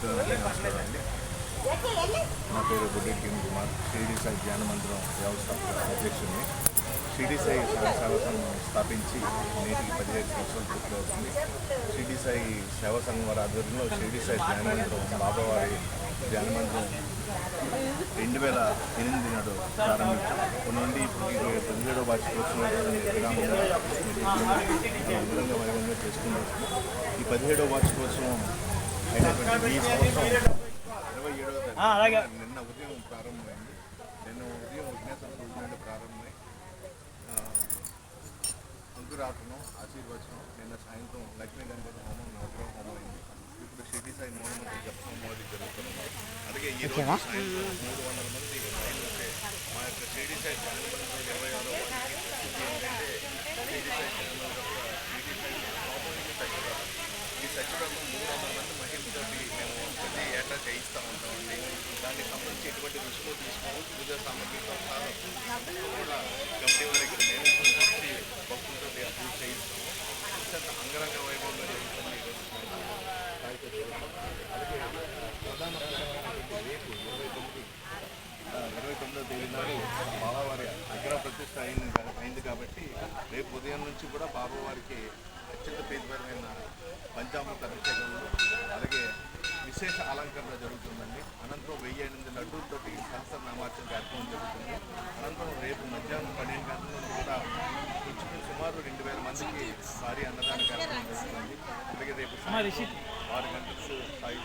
భక్తులందరికీ నమస్కారం అండి. నా పేరు బుడ్డి కిమ్ కుమార్, షిరిడి సాయి ధ్యాన మందిరం వ్యవస్థాపక అధ్యక్షుడిని. షిరిడి సాయి సేవా సంఘం స్థాపించి నేటికి 17 సంవత్సరాలు పూర్తవుతుంది. షిరిడి సాయి సేవా సంఘం వారి ఆధ్వర్యంలో షిరిడి సాయి ధ్యాన మందిరం బాబావారి ధ్యాన మందిరం 2008 నాడు ప్రారంభించాం. అప్పటి నుండి ఇప్పుడు 17వ వార్షికోత్సవం అంగరంగ వైభవంగా చేసుకున్నాం. ఈ 17వ వార్షికోత్సవం అయినటువంటి ఈ సంవత్సరం 27వ తారీఖు నిన్న ఉదయం ప్రారంభమైంది. నిన్న ఉదయం విజ్ఞాపన రోజు నుండి ప్రారంభమై అంకురాటనం, ఆశీర్వచనం, నిన్న సాయంత్రం లక్ష్మీ గణపతి హోమం, నవగ్రహ హోమం అయింది. ఇప్పుడు షిరిడి సాయి మౌనమంత్రి జపం మోదీ జరుగుతున్నాయి. అలాగే ఈ రోజు సాయంత్రం 300 మంది బయలుదే మా యొక్క షిరిడి సాయి ధ్యాన మందిరం 26వ ఏంటంటే షిరిడి సాయి ఈ సచివాలయం 300 మంది మహిళలతోటి మేము ప్రతి ఏటా చేయిస్తూ ఉంటామండి. దానికి సంబంధించి ఎటువంటి రుసుము తీసుకోము. పూజా సామగ్రితో కూడా కమిటీ వారి ఇక్కడ మేము సంబంధించి భక్తులతో పూజ చేయిస్తాము. అత్యంత అంగరంగ వైభవంగా జరుగుతుంది ఈరోజు అలాగే ప్రధాన రేపు 29వ తేదీ నాడు బాబావారి అగ్ర ప్రతిష్ట అయింది కాబట్టి రేపు ఉదయం నుంచి కూడా బాబావారికి అత్యంత ప్రీతికరమైన పంచామృత అభిషేకంలో అలాగే విశేష అలంకరణ జరుగుతుందండి. అనంతరం 1008 లడ్డూలతోటి సహస్రనామార్చన కార్యక్రమం జరుగుతుంది. అనంతరం రేపు మధ్యాహ్నం 12 గంటల నుండి కూడా సుమారు 2000 మందికి భారీ అన్నదాన కార్యక్రమం జరుగుతుంది. అలాగే రేపు 6 గంటలకు సాయి